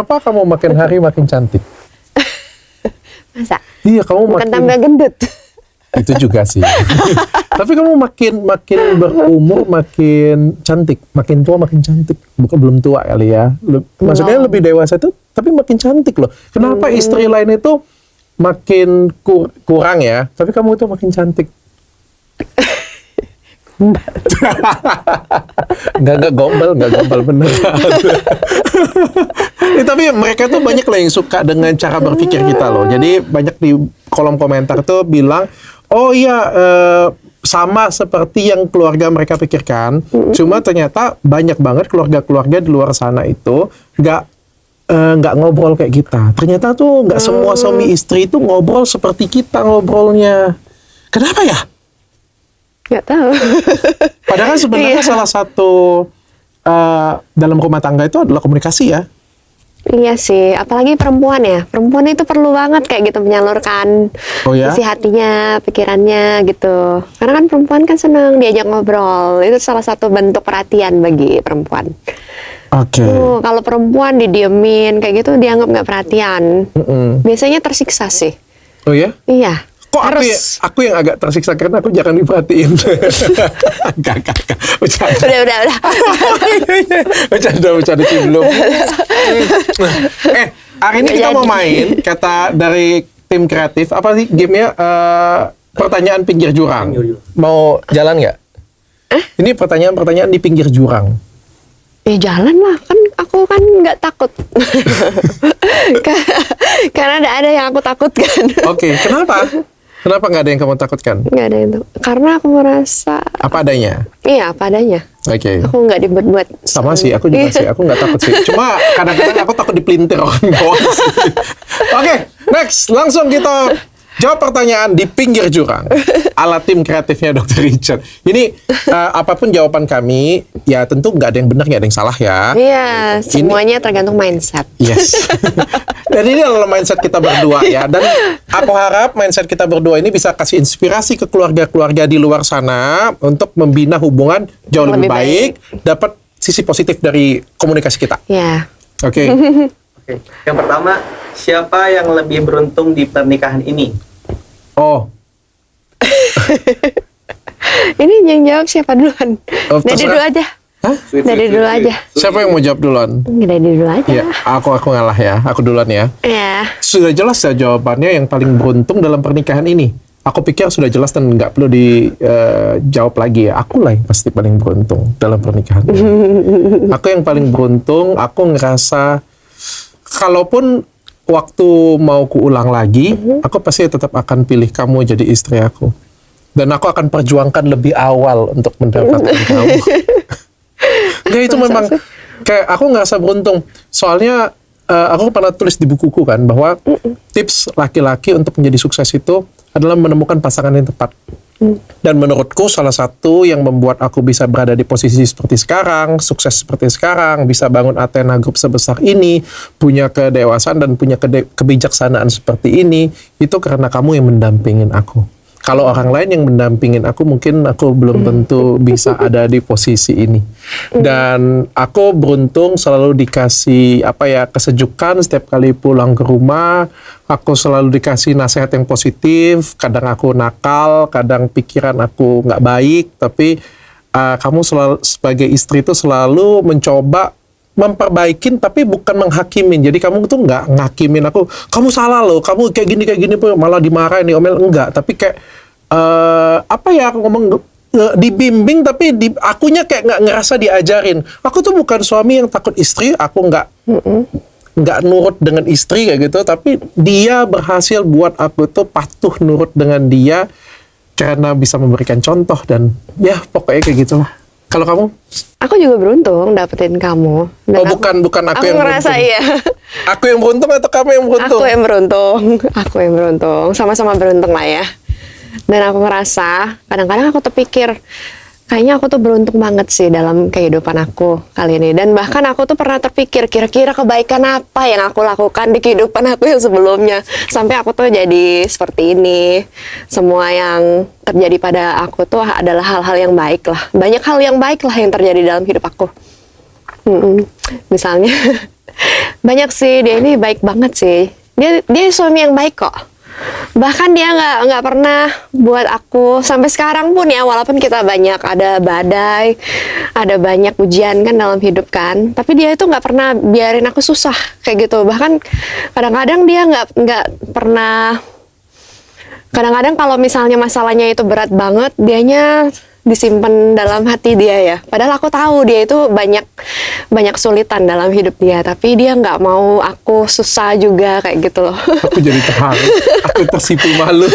Apa kamu makin hari makin cantik? Masa? Iya, kamu Bukan makin tambah gendut. itu juga sih. Tapi kamu makin berumur makin cantik, makin tua makin cantik. Bukan belum tua kali ya. Maksudnya lebih dewasa itu, tapi makin cantik loh. Kenapa istri lain itu makin kurang ya? Tapi kamu itu makin cantik. Nggak gombal bener. Tapi mereka tuh banyak lah yang suka dengan cara berpikir kita loh. Jadi banyak di kolom komentar tuh bilang, oh iya sama seperti yang keluarga mereka pikirkan. Cuma ternyata banyak banget keluarga-keluarga di luar sana itu nggak ngobrol kayak kita. Ternyata tuh nggak semua suami istri itu ngobrol seperti kita ngobrolnya. Kenapa ya? Nggak tahu. Padahal sebenarnya salah satu dalam rumah tangga itu adalah komunikasi ya. Iya sih, apalagi perempuan ya. Perempuan itu perlu banget kayak gitu menyalurkan isi hatinya, pikirannya gitu. Karena kan perempuan kan senang diajak ngobrol. Itu salah satu bentuk perhatian bagi perempuan. Oke. Kalau perempuan didiemin kayak gitu dianggap nggak perhatian. Biasanya tersiksa sih. Oh ya? Iya. Kok aku yang agak tersiksa karena aku jarang diperhatiin. Enggak. Udah. Bercanda belum. Hari ini kita mau main kata dari tim kreatif. Apa sih gamenya? Pertanyaan pinggir jurang. Mau jalan nggak? Ini pertanyaan di pinggir jurang. Jalan lah, kan aku kan nggak takut. Karena ada yang aku takutkan. Oke, kenapa? Kenapa nggak ada yang kamu takutkan? Nggak ada itu. Karena aku merasa apa adanya. Iya, apa adanya. Oke. Aku nggak dibuat-buat. Sama sih, aku juga sih. Aku nggak takut sih. Cuma kadang-kadang aku takut dipelintir orang bawah sih. Oke, next. Langsung kita jawab pertanyaan di pinggir jurang. Ala tim kreatifnya Dr. Richard. Ini apapun jawaban kami, ya tentu nggak ada yang benar, nggak ada yang salah ya. Iya, semuanya tergantung mindset. Yes. Dan ini adalah mindset kita berdua ya. Dan aku harap mindset kita berdua ini bisa kasih inspirasi ke keluarga-keluarga di luar sana untuk membina hubungan jauh lebih baik, dapat sisi positif dari komunikasi kita. Ya. Oke. Oke. Yang pertama, siapa yang lebih beruntung di pernikahan ini? Oh. Ini yang jawab siapa duluan? Dari dulu aja. Hah? Dari dulu aja. Siapa yang mau jawab duluan? Dari dulu aja. Ya, aku ngalah ya. Aku duluan ya. Ya. Sudah jelas ya jawabannya yang paling beruntung dalam pernikahan ini. Aku pikir sudah jelas dan nggak perlu dijawab lagi ya. Aku lah yang pasti paling beruntung dalam pernikahan ini. Aku yang paling beruntung. Aku ngerasa kalaupun waktu mau kuulang lagi, aku pasti tetap akan pilih kamu jadi istri aku. Dan aku akan perjuangkan lebih awal untuk mendapatkan kamu. Nggak, itu memang kayak aku ngerasa beruntung. Soalnya aku pernah tulis di bukuku kan bahwa tips laki-laki untuk menjadi sukses itu adalah menemukan pasangan yang tepat. Dan menurutku salah satu yang membuat aku bisa berada di posisi seperti sekarang, sukses seperti sekarang, bisa bangun Athena Group sebesar ini, punya kedewasaan dan punya kebijaksanaan seperti ini, itu karena kamu yang mendampingin aku. Kalau orang lain yang mendampingin aku, mungkin aku belum tentu bisa ada di posisi ini. Dan aku beruntung selalu dikasih kesejukan setiap kali pulang ke rumah. Aku selalu dikasih nasihat yang positif. Kadang aku nakal, kadang pikiran aku nggak baik. Tapi kamu selalu sebagai istri itu selalu mencoba memperbaikin tapi bukan menghakimin. Jadi kamu tuh nggak ngakimin aku, kamu salah loh, kamu kayak gini malah dimarahin, diomel, enggak. Tapi kayak aku ngomong dibimbing tapi akunya kayak nggak ngerasa diajarin. Aku tuh bukan suami yang takut istri, aku nggak nurut dengan istri kayak gitu, tapi dia berhasil buat aku tuh patuh nurut dengan dia karena bisa memberikan contoh dan ya pokoknya kayak gitulah. Kalau kamu? Aku juga beruntung dapetin kamu. Dan bukan aku yang ngerasa beruntung. Iya. Aku yang beruntung atau kamu yang beruntung? Aku yang beruntung. Sama-sama beruntung lah ya. Dan aku ngerasa, kadang-kadang aku terpikir, kayaknya aku tuh beruntung banget sih dalam kehidupan aku kali ini. Dan bahkan aku tuh pernah terpikir, kira-kira kebaikan apa yang aku lakukan di kehidupan aku yang sebelumnya. Sampai aku tuh jadi seperti ini. Semua yang terjadi pada aku tuh adalah hal-hal yang baik lah. Banyak hal yang baik lah yang terjadi dalam hidup aku. Misalnya banyak sih, dia ini baik banget sih. Dia suami yang baik kok. Bahkan dia nggak pernah buat aku sampai sekarang pun ya, walaupun kita banyak ada badai, ada banyak ujian kan dalam hidup kan, tapi dia itu nggak pernah biarin aku susah kayak gitu. Bahkan kadang-kadang dia nggak pernah. Kadang-kadang kalau misalnya masalahnya itu berat banget, dianya disimpan dalam hati dia ya. Padahal aku tahu dia itu banyak kesulitan dalam hidup dia, tapi dia nggak mau aku susah juga kayak gitu loh. Aku jadi terharu, aku tersipu malu.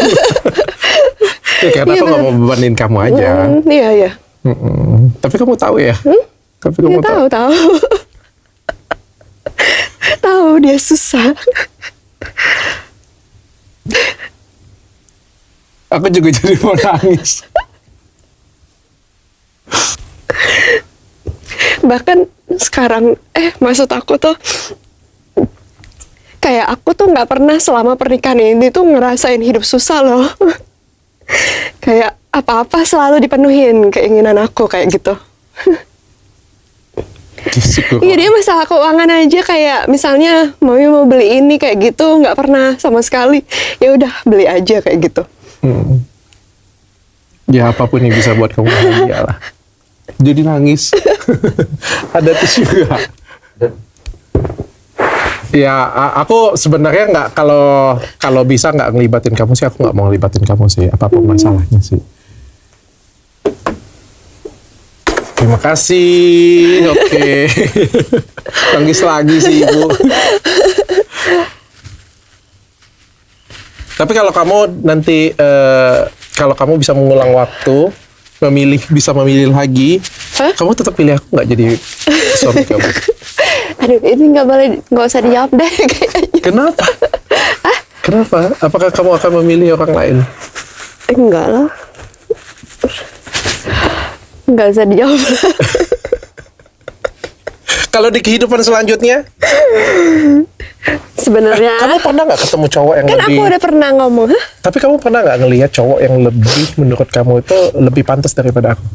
Ya karena Iya, aku nggak bener. mau bebanin kamu aja. Iya iya. Tapi kamu tahu ya? Tapi kamu Dia tahu. Tahu dia susah. Aku juga jadi mau nangis. Bahkan sekarang maksud aku tuh kayak aku tuh nggak pernah selama pernikahan ini tuh ngerasain hidup susah loh. Kayak apa-apa selalu dipenuhin keinginan aku kayak gitu. Syukur. Iya, dia masalah keuangan aja, kayak misalnya mami mau beli ini kayak gitu nggak pernah sama sekali. Ya udah beli aja kayak gitu. Ya apapun yang bisa buat kamu bahagia lah. Jadi nangis. Ada tisu juga. Ya aku sebenarnya nggak, kalau bisa nggak ngelibatin kamu sih, aku nggak mau ngelibatin kamu sih, apapun masalahnya sih. Terima kasih. Oke. Nangis lagi sih ibu. Tapi kalau kamu nanti kalau kamu bisa mengulang waktu, bisa memilih lagi, Hah? kamu tetap pilih aku nggak jadi suami kamu? Aduh, ini nggak usah dijawab deh kayaknya. Kenapa? Kenapa? Apakah kamu akan memilih orang lain? Enggak lah. Nggak usah dijawab. Kalau di kehidupan selanjutnya, Sebenarnya kamu pernah nggak ketemu cowok yang kan lebih? aku udah pernah ngomong, hah? Tapi kamu pernah nggak ngelihat cowok yang lebih, menurut kamu itu lebih pantas daripada aku?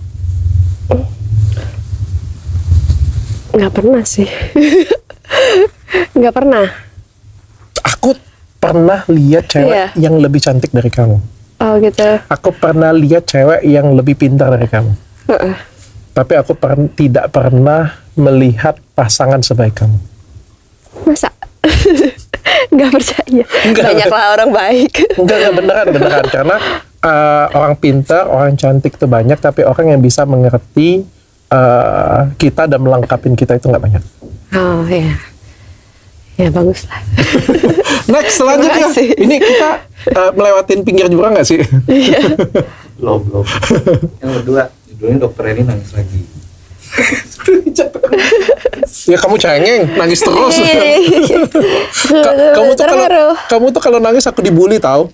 Nggak pernah sih. Nggak pernah. Aku pernah lihat cewek Iya. yang lebih cantik dari kamu. Oh gitu. Aku pernah lihat cewek yang lebih pintar dari kamu. Heeh. Tapi aku tidak pernah melihat pasangan sebaik kamu. Masa? Nggak percaya. Nggak. Banyaklah orang baik. Enggak beneran. Karena orang pintar, orang cantik itu banyak, tapi orang yang bisa mengerti kita dan melengkapi kita itu nggak banyak. Oh ya. Ya bagus lah. Next, selanjutnya. Terima kasih. Ini kita melewatin pinggir jurang nggak sih? Belum. Yang kedua, judulnya dokter ini nangis lagi. Ya kamu cengeng, nangis terus. Kamu tuh kalau nangis aku dibully tau.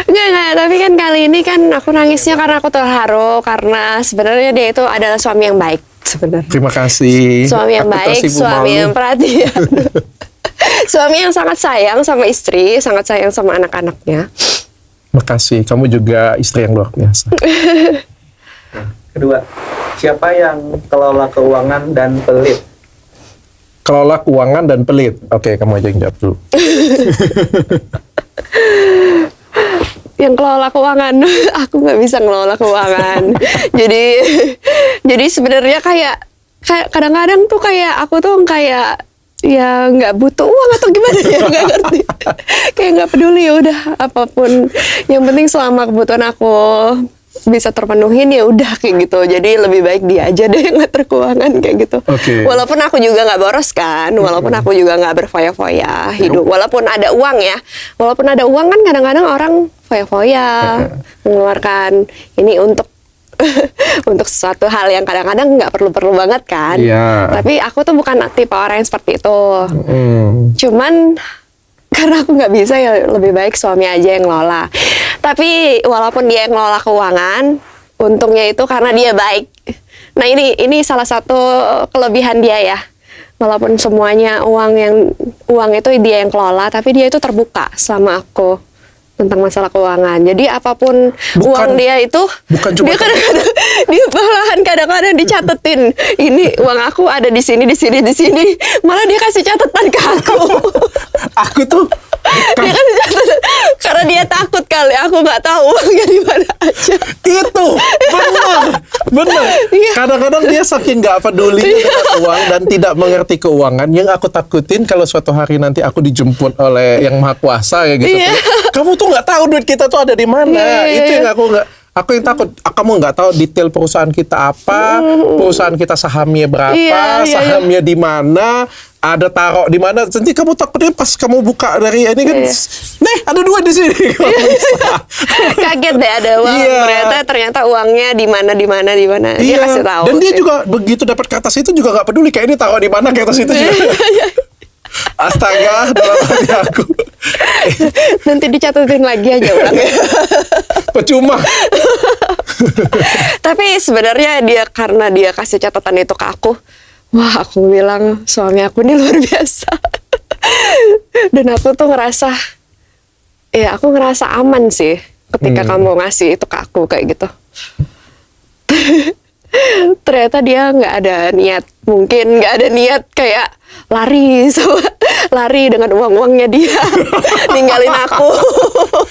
Enggak, tapi kan kali ini kan aku nangisnya karena aku terharu, karena sebenarnya dia itu adalah suami yang baik sebenarnya. Terima kasih. Suami yang Aku baik, tersipu suami malu. yang perhatian. Suami yang sangat sayang sama istri, sangat sayang sama anak-anaknya. Makasih, kamu juga istri yang luar biasa. Kedua, siapa yang kelola keuangan dan pelit? Kelola keuangan dan pelit. Oke, kamu aja yang jawab dulu. Yang kelola keuangan, aku nggak bisa ngelola keuangan. jadi sebenarnya kayak kadang-kadang tuh kayak aku tuh kayak ya nggak butuh uang atau gimana ya, nggak ngerti. Kayak nggak peduli, ya udah apapun. Yang penting selama kebutuhan aku bisa terpenuhin ya udah kayak gitu. Jadi lebih baik dia aja deh yang ngatur keuangan kayak gitu. Oke. Walaupun aku juga nggak boros kan, walaupun aku juga nggak berfoya-foya hidup. Walaupun ada uang ya, walaupun ada uang kan kadang-kadang orang foya-foya mengeluarkan ini untuk untuk sesuatu hal yang kadang-kadang nggak perlu-perlu banget kan. Iya. Tapi aku tuh bukan tipe orang yang seperti itu. Cuman karena aku nggak bisa, ya lebih baik suami aja yang ngelola. Tapi walaupun dia yang ngelola keuangan, untungnya itu karena dia baik. Nah ini salah satu kelebihan dia ya. Walaupun semuanya uang itu dia yang kelola, tapi dia itu terbuka sama aku tentang masalah keuangan. Jadi apapun uang dia itu, bukan cuma dia kadang-kadang dia malahan kadang-kadang dicatetin. Ini uang aku ada di sini, di sini, di sini. Malah dia kasih catatan ke aku. Aku tuh Dia kasih catatan karena dia takut kali aku nggak tahu uangnya di mana aja. itu benar. Iya. Kadang-kadang dia saking nggak peduli dengan uang dan tidak mengerti keuangan. Yang aku takutin kalau suatu hari nanti aku dijemput oleh yang maha kuasa ya gitu. Iya. Kamu tuh nggak tahu duit kita tuh ada di mana. Iya, Itu iya. yang aku yang takut. Kamu nggak tahu detail perusahaan kita apa, perusahaan kita sahamnya berapa, Iya, iya, sahamnya di mana, ada taruh di mana. Nanti kamu takutnya pas kamu buka dari ini kan, Iya. nih ada duit di sini. Kamu bisa. Kaget deh ada uang. Iya. Ternyata uangnya di mana. Dia Iya. kasih tahu. Dan dia sih. juga begitu dapat kertas itu juga nggak peduli kayak ini taruh di mana kertas itu juga. Astaga, dalam hati aku. Nanti dicatetin lagi aja uangnya. Percuma. Tapi sebenarnya karena dia kasih catatan itu ke aku, wah aku bilang suami aku ini luar biasa. Dan aku tuh ngerasa, ya aku ngerasa aman sih ketika kamu ngasih itu ke aku kayak gitu. Ternyata dia nggak ada niat, mungkin nggak ada niat kayak lari dengan uangnya dia, ninggalin aku.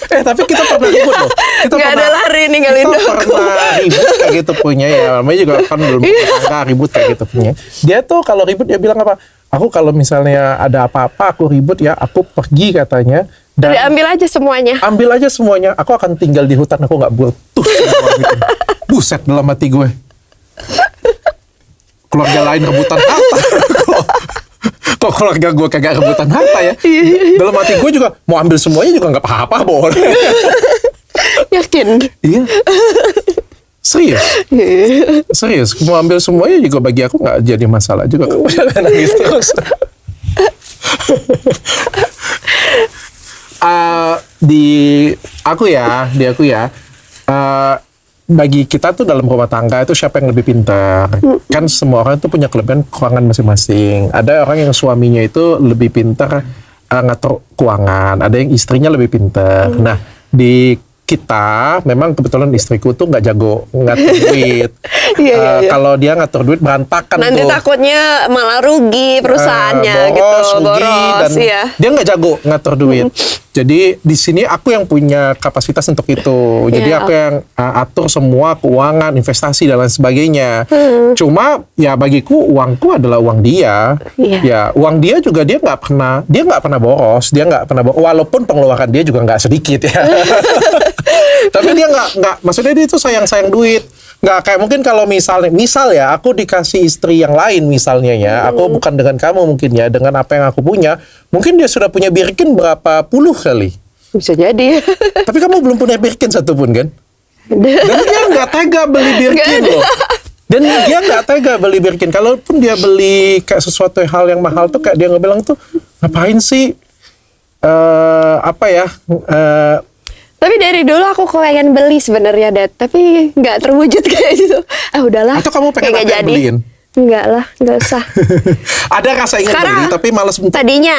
Tapi kita pernah ribut loh. Nggak ada lari ninggalin kita aku. pernah ribut kayak gitu punya ya. Namanya juga kan belum pernah ribut kayak gitu punya. Dia tuh kalau ribut dia bilang apa? Aku kalau misalnya ada apa-apa aku ribut ya, aku pergi katanya. Dan Jadi ambil aja semuanya. ambil aja semuanya. Aku akan tinggal di hutan. Aku nggak butuh semua gitu. Buset dalam hati gue. Keluarga lain rebutan harta. Kok keluarga gue kagak rebutan harta ya? Dalam hati gue juga mau ambil semuanya juga nggak apa-apa boleh. Yakin? Iya. Serius. Mau ambil semuanya juga bagi aku nggak jadi masalah juga. Kamu jangan nangis terus. Di aku ya. Bagi kita tuh dalam rumah tangga itu siapa yang lebih pintar? Kan semua orang itu punya kelebihan keuangan masing-masing. Ada orang yang suaminya itu lebih pintar ngatur keuangan. Ada yang istrinya lebih pintar. Nah, di kita memang kebetulan istriku tuh nggak jago ngatur duit. Iya. Kalau dia ngatur duit berantakan Nanti tuh. takutnya malah rugi perusahaannya boros, gitu, rugi, dan ya. dia nggak jago ngatur duit. Jadi di sini aku yang punya kapasitas untuk itu. Jadi Iya. aku yang atur semua keuangan, investasi dan lain sebagainya. Cuma ya bagiku uangku adalah uang dia. Iya. Ya uang dia juga dia nggak pernah boros. Dia nggak pernah boros. Walaupun pengeluaran dia juga nggak sedikit ya. Tapi dia nggak maksudnya dia itu sayang duit. Nggak kayak mungkin kalau misal ya aku dikasih istri yang lain misalnya ya, aku bukan dengan kamu mungkin ya, dengan apa yang aku punya, mungkin dia sudah punya Birkin berapa puluh kali. Bisa jadi. Tapi kamu belum punya Birkin satupun kan? Dan dia nggak tega beli Birkin loh. Dan dia nggak tega beli Birkin. Kalaupun dia beli kayak sesuatu hal yang mahal tuh kayak dia ngebilang tuh ngapain sih? Tapi dari dulu aku pengen beli sebenarnya, Dad. Tapi nggak terwujud kayak gitu. Udahlah. Atau kamu pengen kayak apa yang jadi. beliin? Enggak lah, nggak usah. Ada rasa ingin beli tapi malas bentuk. Tadinya,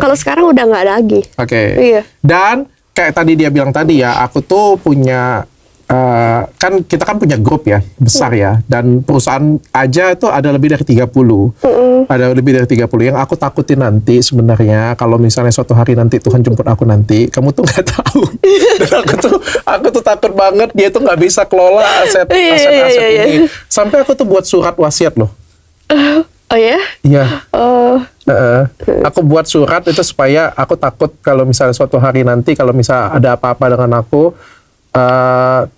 kalau sekarang udah nggak lagi. Oke. Iya. Dan kayak tadi dia bilang tadi ya, aku tuh punya kan kita kan punya grup ya besar ya, dan perusahaan aja itu ada lebih dari 30. Ada lebih dari 30 yang aku takutin nanti sebenarnya kalau misalnya suatu hari nanti Tuhan jemput aku nanti, kamu tuh nggak tahu. Dan aku tuh takut banget dia tuh nggak bisa kelola aset Iya. ini. Sampai aku tuh buat surat wasiat loh. Oh ya? Iya. Oh. Aku buat surat itu supaya aku takut kalau misalnya suatu hari nanti kalau misalnya ada apa-apa dengan aku,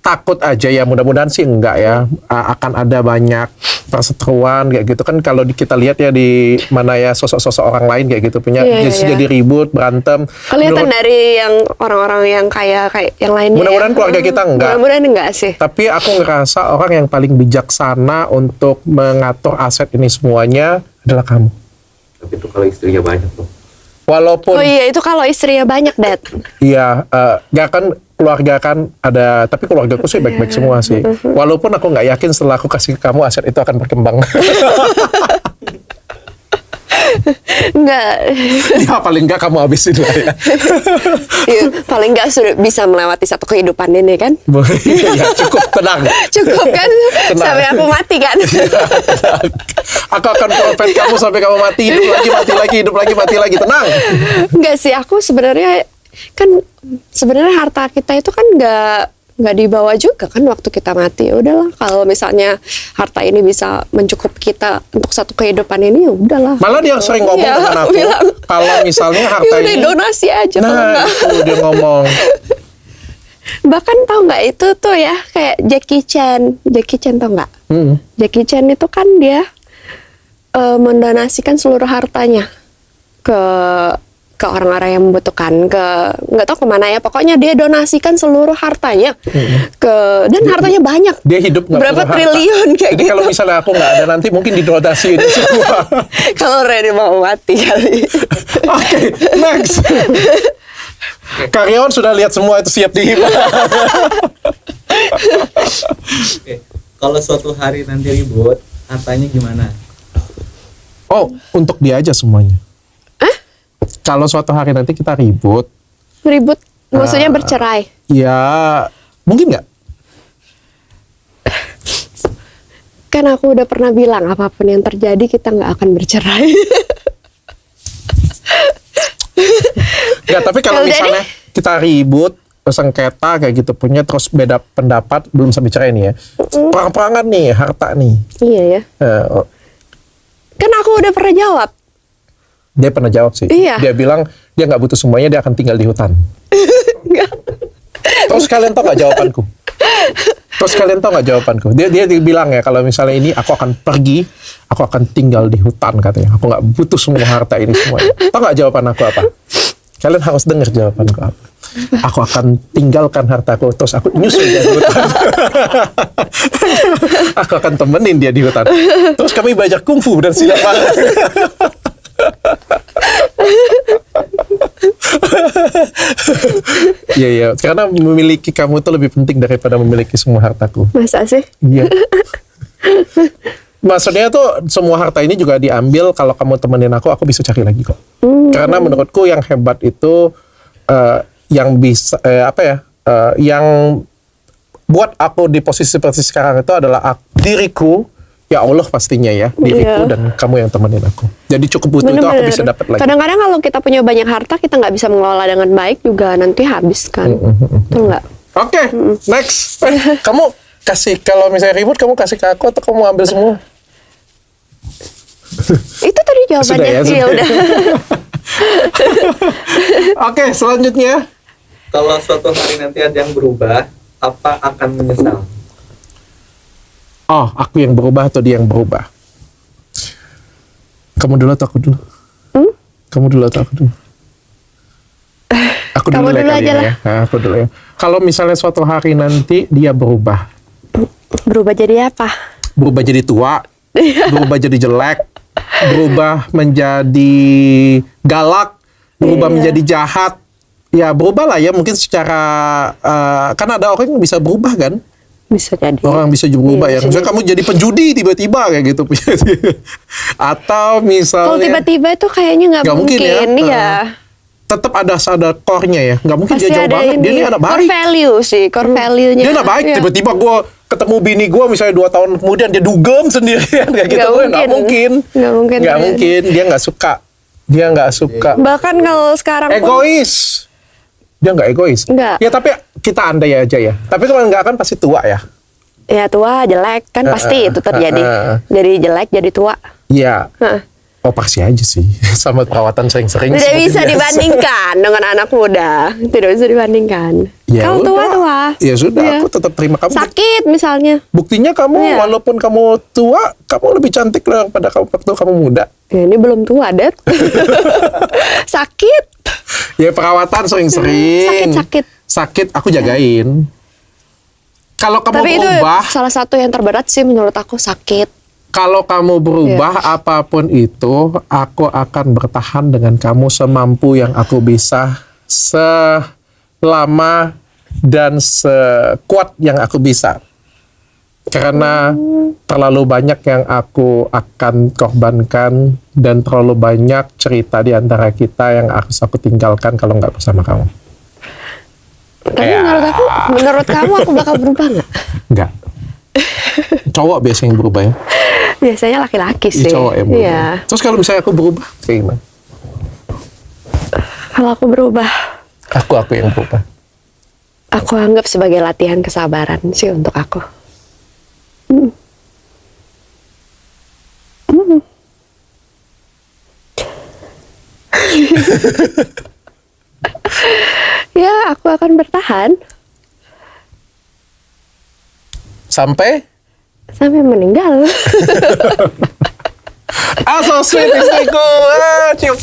takut aja ya, mudah-mudahan sih enggak ya, akan ada banyak perseteruan kayak gitu kan. Kalau kita lihat ya di mana ya sosok-sosok orang lain kayak gitu punya jadi ribut, berantem. Kelihatan dari yang orang-orang yang kayak yang lainnya. Mudah-mudahan ya. keluarga kita enggak. Mudah-mudahan enggak sih. Tapi aku ngerasa orang yang paling bijaksana untuk mengatur aset ini semuanya adalah kamu. Tapi itu kalau istrinya banyak tuh. Walaupun Oh iya, itu kalau istrinya banyak, Dad. iya, ya kan keluarga kan ada, tapi keluargaku sih baik-baik semua sih. Walaupun aku nggak yakin setelah aku kasih ke kamu aset itu akan berkembang. Enggak. Ya paling enggak kamu habisin lah ya. Iya, paling enggak sudah bisa melewati satu kehidupan ini kan. Ya cukup, tenang. Cukup kan Tenang. sampai aku mati kan. Tenang. Aku akan profet kamu sampai kamu mati, hidup lagi, mati lagi, hidup lagi, mati lagi. Tenang. Enggak sih, aku sebenarnya harta kita itu kan nggak dibawa juga kan waktu kita mati. Ya udahlah, kalau misalnya harta ini bisa mencukupi kita untuk satu kehidupan ini, ya udahlah. Malah dia sering ngomong Iya, dengan aku, bilang, kalau misalnya harta "Ya udah, ini, donasi aja kalau nah nggak." itu dia ngomong. Bahkan tau nggak itu tuh ya, kayak Jackie Chan tau nggak? Jackie Chan itu kan dia mendonasikan seluruh hartanya ke orang-orang yang membutuhkan, nggak tahu kemana ya, pokoknya dia donasikan seluruh hartanya dan hartanya banyak. Dia hidup nggak berapa punya harta. triliun kayak Jadi gitu. kalau misalnya aku nggak ada nanti mungkin didonasi ini semua. Kalau Reni mau mati kali. Oke, next. Karyawan sudah lihat semua itu siap dihibah. Oke. Kalau suatu hari nanti ribut, hartanya gimana? Oh, untuk dia aja semuanya. Kalau suatu hari nanti kita ribut, Maksudnya bercerai. ya mungkin nggak? Kan aku udah pernah bilang apapun yang terjadi kita nggak akan bercerai. Nggak, tapi kalau Kalau misalnya kita ribut, sengketa kayak gitu punya, terus beda pendapat, belum sampai cerai nih ya. Perang-perangan nih, harta nih. Iya ya. Kan aku udah pernah jawab. Dia pernah jawab sih. Iya. Dia bilang dia nggak butuh semuanya, dia akan tinggal di hutan. Terus kalian tau nggak jawabanku? Dia bilang ya, kalau misalnya ini aku akan pergi, aku akan tinggal di hutan katanya. Aku nggak butuh semua harta ini semuanya. Tau nggak jawaban aku apa? Kalian harus dengar jawabanku apa. Aku akan tinggalkan hartaku, terus aku nyusul dia di hutan. Aku akan temenin dia di hutan. Terus kami belajar kungfu dan silat. Iya, iya. Karena memiliki kamu itu lebih penting daripada memiliki semua hartaku. Masa sih? Iya. Maksudnya tuh semua harta ini juga diambil kalau kamu temenin aku bisa cari lagi kok. Karena menurutku yang hebat itu yang bisa yang buat aku di posisi seperti sekarang itu adalah diriku, ya Allah pastinya ya, diriku Iya. dan kamu yang temenin aku. Jadi cukup butuh itu aku Bener-bener. bisa dapat lagi. Kadang-kadang kalau kita punya banyak harta, kita nggak bisa mengelola dengan baik juga nanti habis kan. Betul nggak? Oke, next. Kamu kasih, kalau misalnya ribut kamu kasih ke aku atau kamu ambil semua? Itu tadi jawabannya. Sudah ya, Iya, sudah. udah. Oke, selanjutnya. Kalau suatu hari nanti ada yang berubah, apa akan menyesal? Oh, aku yang berubah atau dia yang berubah? Kamu dulu atau aku dulu? Kamu dulu atau aku dulu? Aku Kamu dulu, dulu ya, aja kali lah. ya. Nah, aku dulu ya. Kalau misalnya suatu hari nanti dia berubah, Berubah jadi apa? berubah jadi tua, berubah jadi jelek, berubah menjadi galak, berubah Iya. menjadi jahat, ya berubah lah ya. Mungkin secara kan ada orang yang bisa berubah kan? Bisa jadi. Orang bisa berubah ya. Iya, bisa Misalnya kamu jadi penjudi tiba-tiba kayak gitu. Atau Kalau misalnya tiba-tiba itu kayaknya nggak Nggak mungkin mungkin. ya. Iya. tetap ada core-nya ya. Nggak mungkin Pasti dia jauh ada banget. Dia ini, ini anak core baik. value sih, core value-nya. Dia anak baik. Iya. Tiba-tiba gue ketemu bini gue misalnya 2 tahun kemudian dia dugem sendirian kayak gitu. Nggak Nggak mungkin. Nggak mungkin. Nggak mungkin. Dia nggak suka. Dia nggak suka. Bahkan kalau sekarang pun, Egois. Dia nggak egois. Nggak. Ya tapi kita andai aja ya. Tapi kalau nggak kan pasti tua ya. ya tua, jelek, kan pasti itu terjadi. Jadi jelek, jadi tua. Iya. Heeh. Oh pasti aja sih. Sama perawatan sering-sering. Tidak seperti bisa biasa. dibandingkan dengan anak muda. Tidak bisa dibandingkan. Ya Kalau tua, udah. tua. Ya sudah, Iya. aku tetap terima kamu. Sakit misalnya. Buktinya kamu Iya. walaupun kamu tua, kamu lebih cantik daripada kamu waktu kamu muda. Ya, ini belum tua, Det. Sakit. Ya perawatan sering-sering. Sakit. Sakit aku jagain. Kalau kamu Tapi itu berubah, salah satu yang terberat sih menurut aku, sakit. kalau kamu berubah Iya. apapun itu, aku akan bertahan dengan kamu semampu yang aku bisa, selama dan sekuat yang aku bisa. Karena terlalu banyak yang aku akan korbankan dan terlalu banyak cerita di antara kita yang harus aku tinggalkan kalau nggak bersama kamu. Tapi menurut kamu aku bakal berubah nggak? Nggak. Cowok biasanya yang berubah ya. Biasanya laki-laki Iya, sih. cowok yang berubah. Iya. Terus kalau misalnya aku berubah, kayak gimana? Kalau aku berubah, Aku yang berubah. aku anggap sebagai latihan kesabaran sih untuk aku. Ya, aku akan bertahan Sampai sampai meninggal. so sweet istriku. Cium.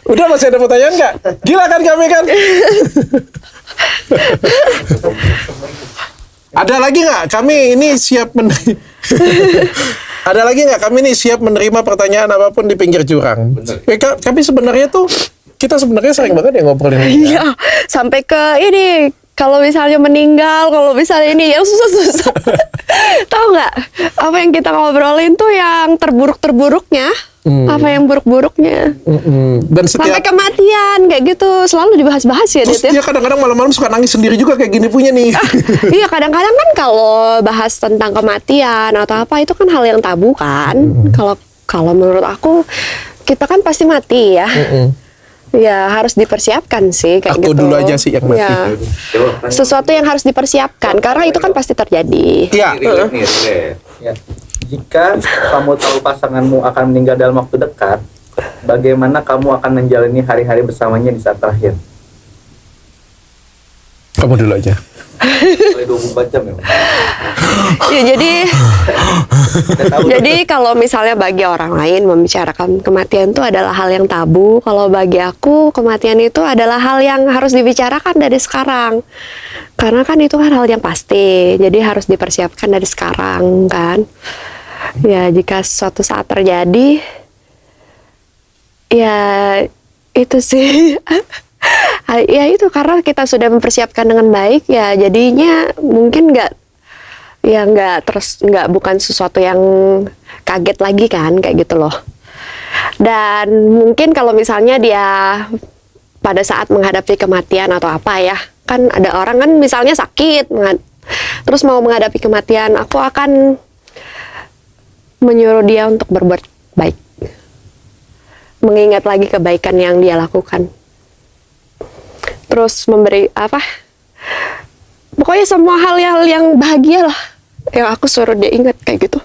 Udah, masih ada pertanyaan nggak? Gila kan kami kan? Ada lagi nggak? Kami ini siap Ada lagi nggak? Kami ini siap menerima pertanyaan apapun di pinggir jurang. Tapi sebenarnya tuh kita sebenarnya sering banget ya ngobrolin ini. Iya, sampai ke ini. Kalau misalnya meninggal, kalau misalnya ini yang susah-susah. Tahu nggak? Apa yang kita ngobrolin tuh yang terburuk-terburuknya. Apa yang buruk-buruknya. Dan Sampai setiap kematian, kayak gitu. Selalu dibahas-bahas ya, terus Dit, ya. dia kadang-kadang malam-malam suka nangis sendiri juga kayak gini punya nih. Iya, kadang-kadang kan kalau bahas tentang kematian atau apa, itu kan hal yang tabu kan. Kalau menurut aku, kita kan pasti mati ya. Ya, harus dipersiapkan sih kayak Aku gitu. dulu aja sih yang mati. Ya. Sesuatu yang harus dipersiapkan karena itu kan pasti terjadi. Iya. Ya. Jika kamu tahu pasanganmu akan meninggal dalam waktu dekat, bagaimana kamu akan menjalani hari-hari bersamanya di saat terakhir? Kamu dulu aja. Oleh 24 jam ya? Ya, jadi kalau misalnya bagi orang lain membicarakan kematian itu adalah hal yang tabu, kalau bagi aku kematian itu adalah hal yang harus dibicarakan dari sekarang. Karena kan itu kan hal yang pasti, jadi harus dipersiapkan dari sekarang kan. Ya, jika suatu saat terjadi, ya itu sih. Ya itu karena kita sudah mempersiapkan dengan baik, ya jadinya mungkin bukan sesuatu yang kaget lagi kan, kayak gitu loh. Dan mungkin kalau misalnya dia pada saat menghadapi kematian atau apa ya, kan ada orang kan misalnya sakit terus mau menghadapi kematian, aku akan menyuruh dia untuk berbuat baik, mengingat lagi kebaikan yang dia lakukan, terus memberi pokoknya semua hal yang bahagia lah yang aku suruh dia ingat kayak gitu.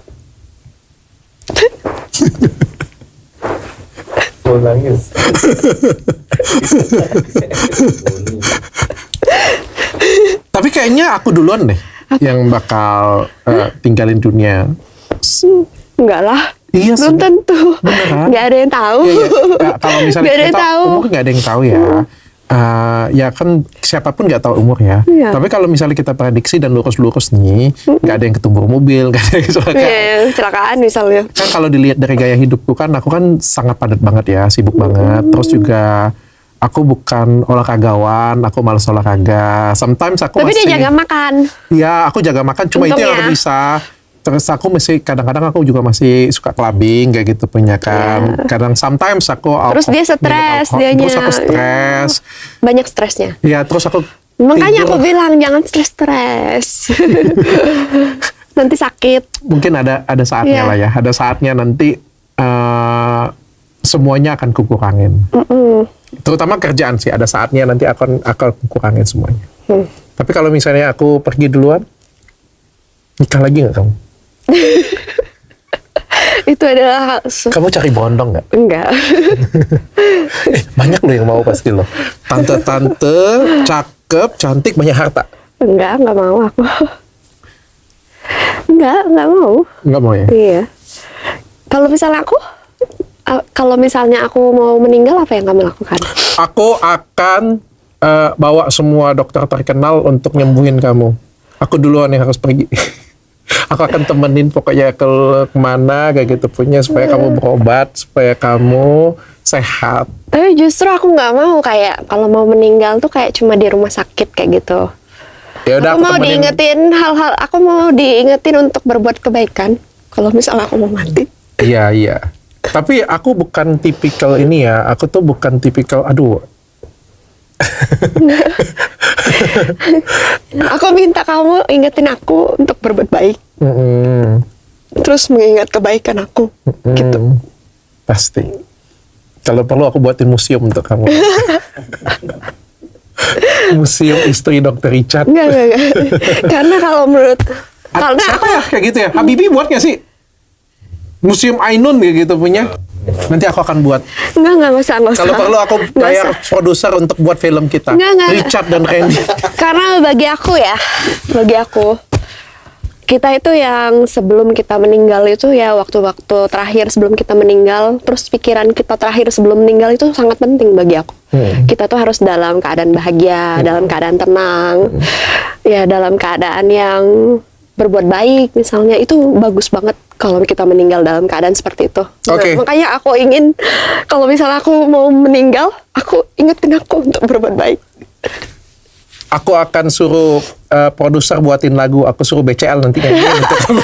Nangis. Tapi kayaknya aku duluan deh yang bakal tinggalin dunia. Enggak lah. Iya sih. Belum tentu. Beneran? Nggak ada yang tahu. Iya, iya. Ya, kalau misalnya Nggak ada yang kita tahu. umur nggak ada yang tahu ya. Ya kan siapapun nggak tahu umur ya. Iya. Tapi kalau misalnya kita prediksi dan lurus-lurus nih, nggak ada yang ketumbur mobil, nggak ada yang kecelakaan. Iya, kecelakaan misalnya. Kan kalau dilihat dari gaya hidupku kan, aku kan sangat padat banget ya, sibuk banget. Terus juga aku bukan olahragawan, aku malas olahraga. Sometimes aku Tapi masih. dia jaga makan. Ya, aku jaga makan. Cuma itu yang Untungnya. aku bisa. Terus aku masih kadang-kadang aku juga masih suka clubbing kayak gitu punya kan. Kadang sometimes aku Terus dia stres, dianya. Terus aku stres. Banyak stresnya. Ya, terus aku Makanya tidur. aku bilang jangan stres. Nanti sakit. Mungkin ada saatnya Iya. lah ya. Ada saatnya nanti semuanya akan kukurangin. Terutama kerjaan sih. Ada saatnya nanti akan kukurangin semuanya. Tapi kalau misalnya aku pergi duluan, nikah lagi nggak kamu? Itu adalah Kamu cari bondong nggak? enggak. Banyak loh yang mau pasti loh. Tante-tante, cakep, cantik, banyak harta. Enggak mau aku. Enggak mau. Nggak mau ya? Iya. Kalau misalnya aku mau meninggal, apa yang kamu lakukan? Aku akan bawa semua dokter terkenal untuk nyembuhin kamu. Aku duluan yang harus pergi. Aku akan temenin pokoknya kemana kayak gitu punya supaya kamu berobat, supaya kamu sehat. Tapi justru aku nggak mau kayak kalau mau meninggal tuh kayak cuma di rumah sakit kayak gitu. Ya udah, Aku mau temenin. diingetin hal-hal, aku mau diingetin untuk berbuat kebaikan. Kalau misalnya aku mau mati. Iya, iya. Tapi aku bukan tipikal ini ya. Aku tuh bukan tipikal, aduh. Aku minta kamu ingetin aku untuk berbuat baik. Mm-mm. Terus mengingat kebaikan aku. Gitu. Pasti. Kalau perlu aku buatin museum untuk kamu. Museum istri Dr. Richard. Enggak. Karena kalau menurut... Karena Siapa aku... ya kayak gitu ya? Habibie buat nggak sih? Museum Ainun kayak gitu punya. Nanti aku akan buat. Enggak usah. Kalau perlu aku Nggak bayar usah. produser untuk buat film kita. Nggak. Richard dan Randy. Karena bagi aku, kita itu yang sebelum kita meninggal itu ya, waktu-waktu terakhir sebelum kita meninggal, terus pikiran kita terakhir sebelum meninggal itu sangat penting bagi aku. Kita tuh harus dalam keadaan bahagia, dalam keadaan tenang, ya dalam keadaan yang berbuat baik misalnya, itu bagus banget kalau kita meninggal dalam keadaan seperti itu. Oke. Nah, makanya aku ingin kalau misalnya aku mau meninggal, aku ingetin aku untuk berbuat baik. Aku akan suruh produser buatin lagu. Aku suruh BCL nanti nyanyiin untuk kamu.